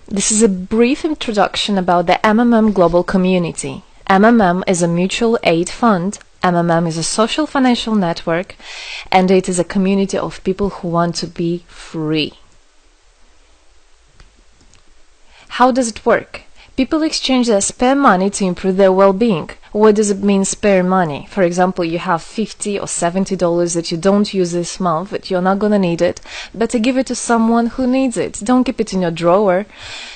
This is a brief introduction about the MMM global community. MMM is a mutual aid fund. MMM is a social financial network, and it is a community of people who want to be free. How does it work? People exchange their spare money to improve their well-being. What does it mean, spare money? For example, you have $50 or $70 that you don't use this month, but you're not gonna need it. Better give it to someone who needs it. Don't keep it in your drawer.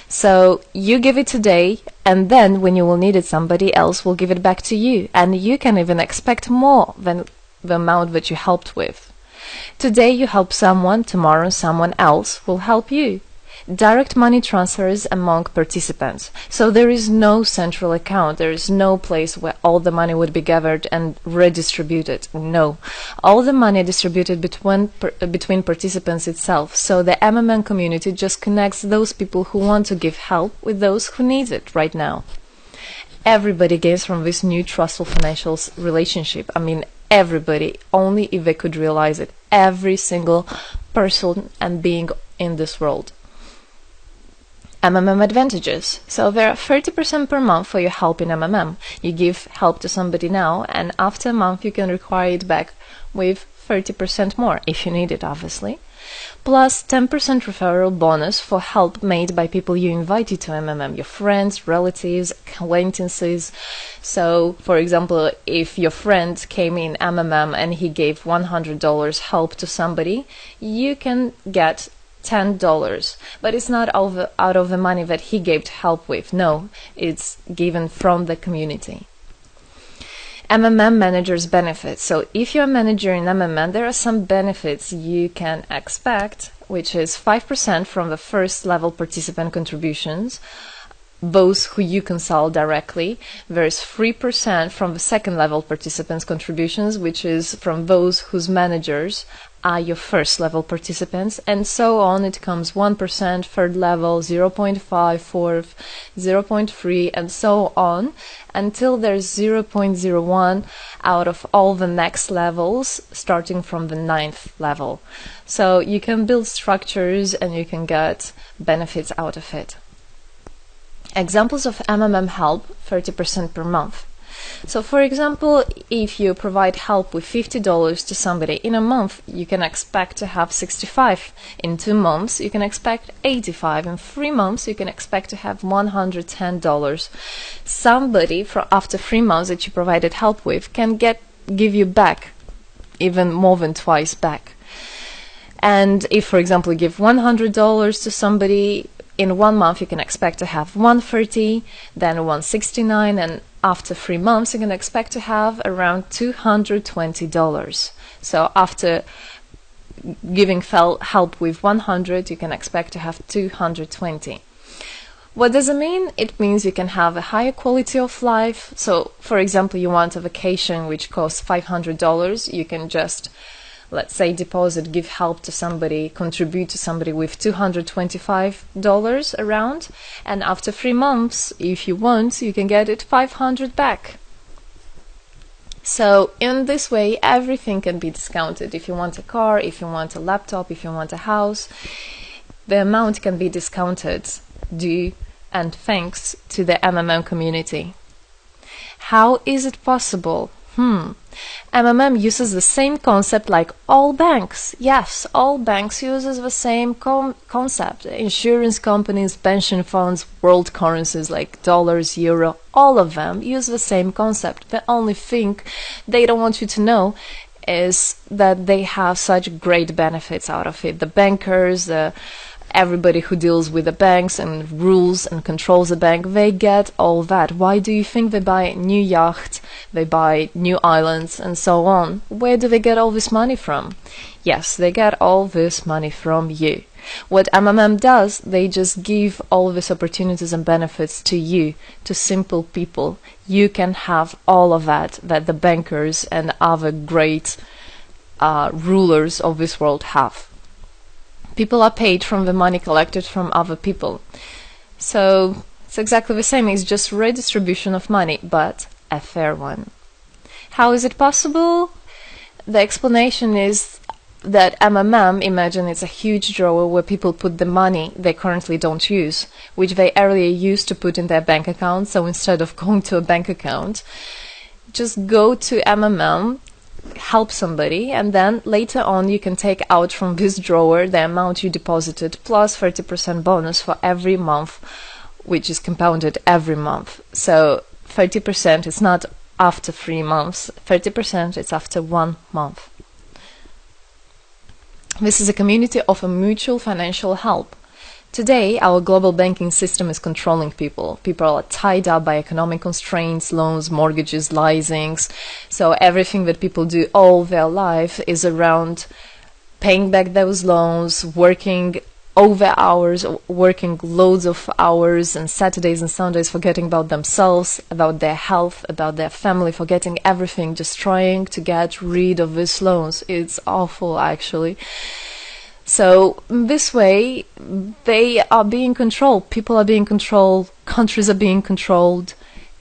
So you give it today, and then when you will need it, somebody else will give it back to you. And you can even expect more than the amount that you helped with. Today you help someone, tomorrow someone else will help you. Direct money transfers among participants. So there is no central account. There is no place where all the money would be gathered and redistributed. No. All the money distributed between participants itself. So the MMM community just connects those people who want to give help with those who need it right now. Everybody gains from this new trustful financial relationship. I mean, everybody, only if they could realize it. Every single person and being in this world. MMM advantages. So there are 30% per month for your help in MMM. You give help to somebody now, and after a month you can require it back with 30% more, if you need it, obviously. Plus 10% referral bonus for help made by people you invited to MMM, your friends, relatives, acquaintances. So, for example, if your friend came in MMM and he gave $100 help to somebody, you can get $10, but it's not out of the money that he gave help with. No, it's given from the community. MMM managers benefits. So if you're a manager in MMM, there are some benefits you can expect, which is 5% from the first level participant contributions, those who you consult directly. There's 3% from the second level participants contributions, which is from those whose managers are your first level participants, and so on. It comes 1%, third level, 0.5, fourth, 0.3, and so on, until there's 0.01 out of all the next levels, starting from the 9th level. So you can build structures and you can get benefits out of it. Examples of MMM help, 30% per month. So for example, if you provide help with $50 to somebody in a month, you can expect to have 65. In 2 months, you can expect 85. In 3 months, you can expect to have $110. Somebody after 3 months that you provided help with can give you back even more than twice back. And if, for example, you give $100 to somebody, in 1 month you can expect to have $130, then $169, and after 3 months you can expect to have around $220. So after giving help with 100, you can expect to have 220. What does it mean? It means you can have a higher quality of life. So for example, you want a vacation which costs $500, you can just, let's say, deposit, give help to somebody, contribute to somebody with $225 around, and after 3 months, if you want, you can get it $500 back. So in this way, everything can be discounted. If you want a car, if you want a laptop, if you want a house, the amount can be discounted due and thanks to the MMM community. How is it possible? MMM uses the same concept like all banks. Yes, all banks uses the same concept. Insurance companies, pension funds, world currencies like dollars, euro, all of them use the same concept. The only thing they don't want you to know is that they have such great benefits out of it. The bankers, everybody who deals with the banks and rules and controls the bank, they get all that. Why do you think they buy new yachts, they buy new islands, and so on? Where do they get all this money from? Yes, they get all this money from you. What MMM does, they just give all these opportunities and benefits to you, to simple people. You can have all of that the bankers and other great rulers of this world have. People are paid from the money collected from other people. So it's exactly the same. It's just redistribution of money, but a fair one. How is it possible? The explanation is that MMM, imagine it's a huge drawer where people put the money they currently don't use, which they earlier used to put in their bank account. So instead of going to a bank account, just go to MMM, help somebody, and then later on you can take out from this drawer the amount you deposited plus 30% bonus for every month, which is compounded every month. So 30% is not after 3 months, 30% is after 1 month. This is a community of a mutual financial help. Today, our global banking system is controlling people. People are tied up by economic constraints, loans, mortgages, leasings. So everything that people do all their life is around paying back those loans, working over hours, working loads of hours and Saturdays and Sundays, forgetting about themselves, about their health, about their family, forgetting everything, just trying to get rid of these loans. It's awful, actually. So this way, they are being controlled. People are being controlled. Countries are being controlled.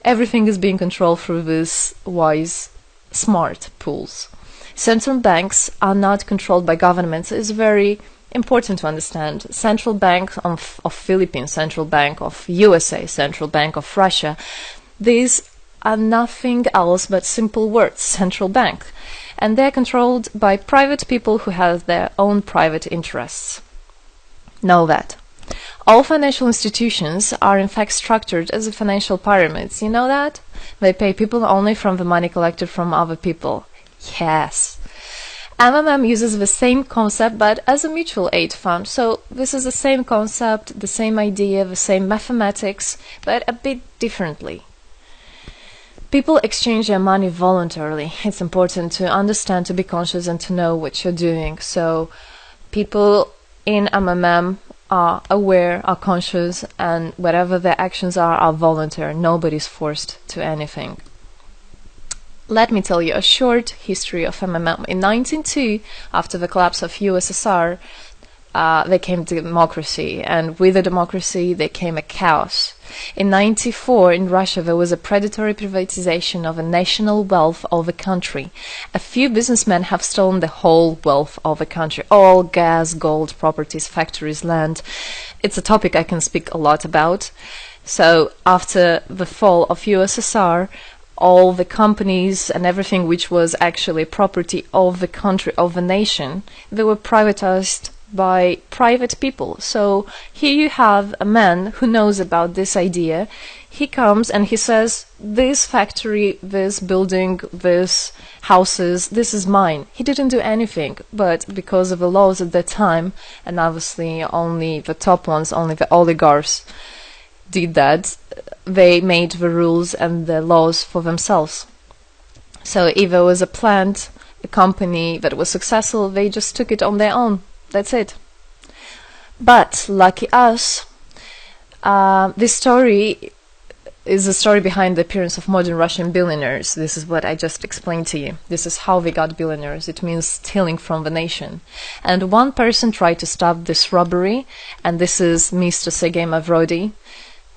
Everything is being controlled through these wise, smart pools. Central banks are not controlled by governments. It's very important to understand. Central Bank of Philippines, Central Bank of USA, Central Bank of Russia. These are nothing else but simple words, central bank. And they're controlled by private people who have their own private interests. Know that. All financial institutions are in fact structured as financial pyramids. You know that? They pay people only from the money collected from other people. Yes. MMM uses the same concept but as a mutual aid fund. So this is the same concept, the same idea, the same mathematics, but a bit differently. People exchange their money voluntarily. It's important to understand, to be conscious, and to know what you're doing. So people in MMM are aware, are conscious, and whatever their actions are voluntary. Nobody's forced to anything. Let me tell you a short history of MMM. In 1902, after the collapse of USSR, there came democracy, and with the democracy there came a chaos. In 1994, in Russia, there was a predatory privatization of a national wealth of the country. A few businessmen have stolen the whole wealth of the country, all gas, gold, properties, factories, land. It's a topic I can speak a lot about. So after the fall of USSR, all the companies and everything which was actually property of the country, of the nation, they were privatized by private people. So here you have a man who knows about this idea. He comes and he says, this factory, this building, this houses, this is mine. He didn't do anything, but because of the laws at that time, and obviously only the top ones, only the oligarchs did that, they made the rules and the laws for themselves. So if there was a plant, a company that was successful, they just took it on their own. That's it. But lucky us, this story is the story behind the appearance of modern Russian billionaires. This is what I just explained to you. This is how they got billionaires. It means stealing from the nation. And one person tried to stop this robbery, and this is Mr. Sergei Mavrodi.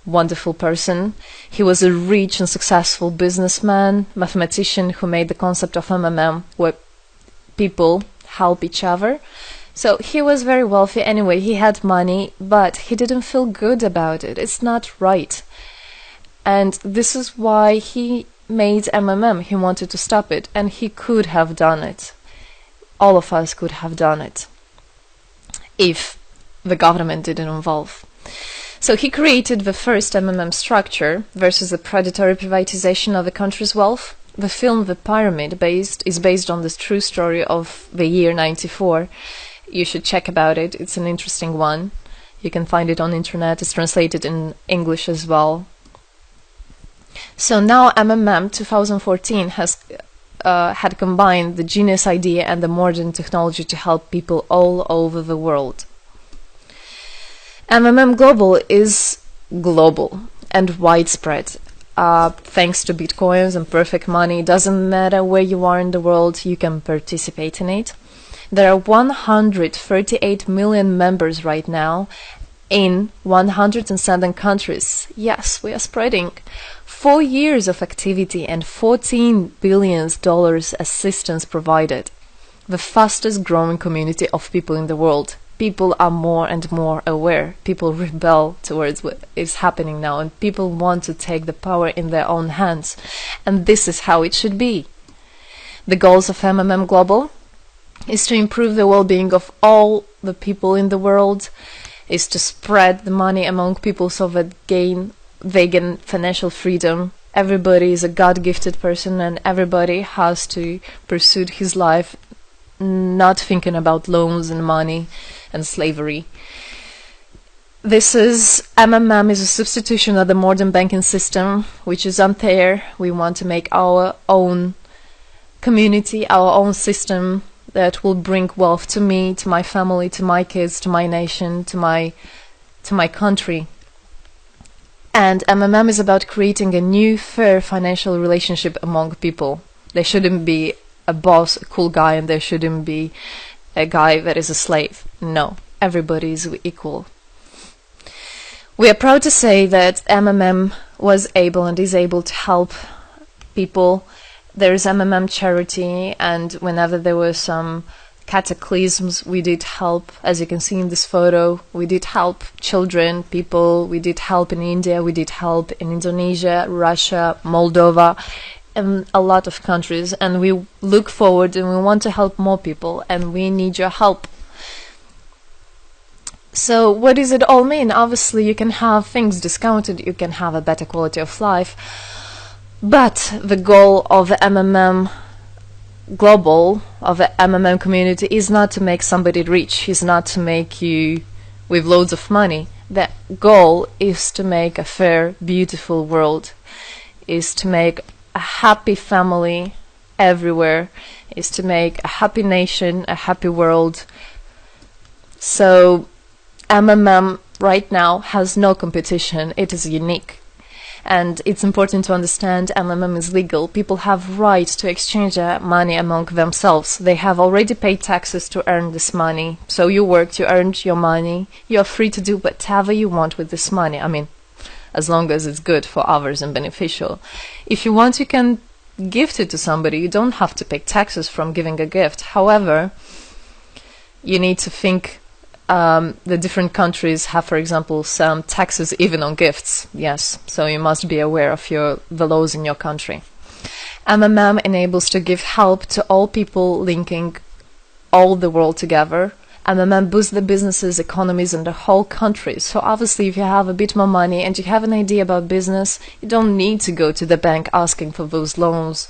Wonderful person. He was a rich and successful businessman, mathematician who made the concept of MMM, where people help each other. So he was very wealthy anyway, he had money, but he didn't feel good about it. It's not right. And this is why he made MMM. He wanted to stop it, and he could have done it. All of us could have done it if the government didn't involve. So he created the first MMM structure versus the predatory privatization of the country's wealth. The film The Pyramid is based on this true story of the year 94. You should check about it. It's an interesting one. You can find it on internet. It's translated in English as well. So now MMM 2014 has had combined the genius idea and the modern technology to help people all over the world. MMM Global is global and widespread. Thanks to Bitcoins and perfect money, doesn't matter where you are in the world, you can participate in it. There are 138 million members right now in 107 countries. Yes, we are spreading. 4 years of activity and $14 billion assistance provided. the fastest growing community of people in the world. People are more and more aware. People rebel towards what is happening now, and people want to take the power in their own hands. And this is how it should be. The goals of MMM Global is to improve the well-being of all the people in the world, is to spread the money among people so that they gain financial freedom. Everybody is a God-gifted person, and everybody has to pursue his life not thinking about loans and money and slavery. This is MMM is a substitution of the modern banking system, which is unfair. We want to make our own community, our own system that will bring wealth to me, to my family, to my kids, to my nation, to my country. And MMM is about creating a new, fair financial relationship among people. There shouldn't be a boss, a cool guy, and there shouldn't be a guy that is a slave. No, everybody is equal. We are proud to say that MMM was able and is able to help people. There is MMM charity, and whenever there were some cataclysms, we did help. As you can see in this photo, we did help children, people. We did help in India, we did help in Indonesia, Russia, Moldova, and a lot of countries. And we look forward and we want to help more people, and we need your help. So what does it all mean? Obviously, you can have things discounted, you can have a better quality of life, but the goal of the MMM Global, of the MMM community, is not to make somebody rich, is not to make you with loads of money. The goal is to make a fair, beautiful world, is to make a happy family everywhere, is to make a happy nation, a happy world. So MMM right now has no competition, it is unique. And it's important to understand MMM is legal. People have right to exchange their money among themselves. They have already paid taxes to earn this money. So you worked, you earned your money. You are free to do whatever you want with this money. I mean, as long as it's good for others and beneficial. If you want, you can gift it to somebody. You don't have to pay taxes from giving a gift. However, you need to think the different countries have, for example, some taxes even on gifts. Yes, so you must be aware of the laws in your country. MMM enables to give help to all people, linking all the world together. MMM boosts the businesses, economies, and the whole country. So obviously, if you have a bit more money and you have an idea about business, you don't need to go to the bank asking for those loans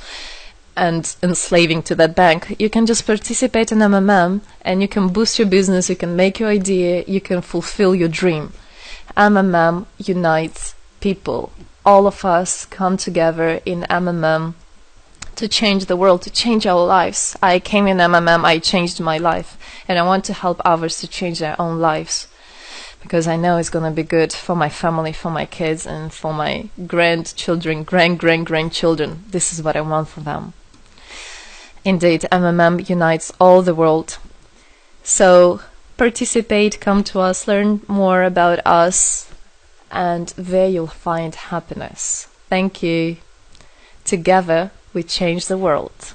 and enslaving to that bank. You can just participate in MMM and you can boost your business, you can make your idea, you can fulfill your dream. MMM unites people. All of us come together in MMM to change the world, to change our lives. I came in MMM, I changed my life, and I want to help others to change their own lives, because I know it's going to be good for my family, for my kids, and for my grandchildren, grandchildren. This is what I want for them. Indeed, MMM unites all the world. So participate, come to us, learn more about us, and there you'll find happiness. Thank you. Together, we change the world.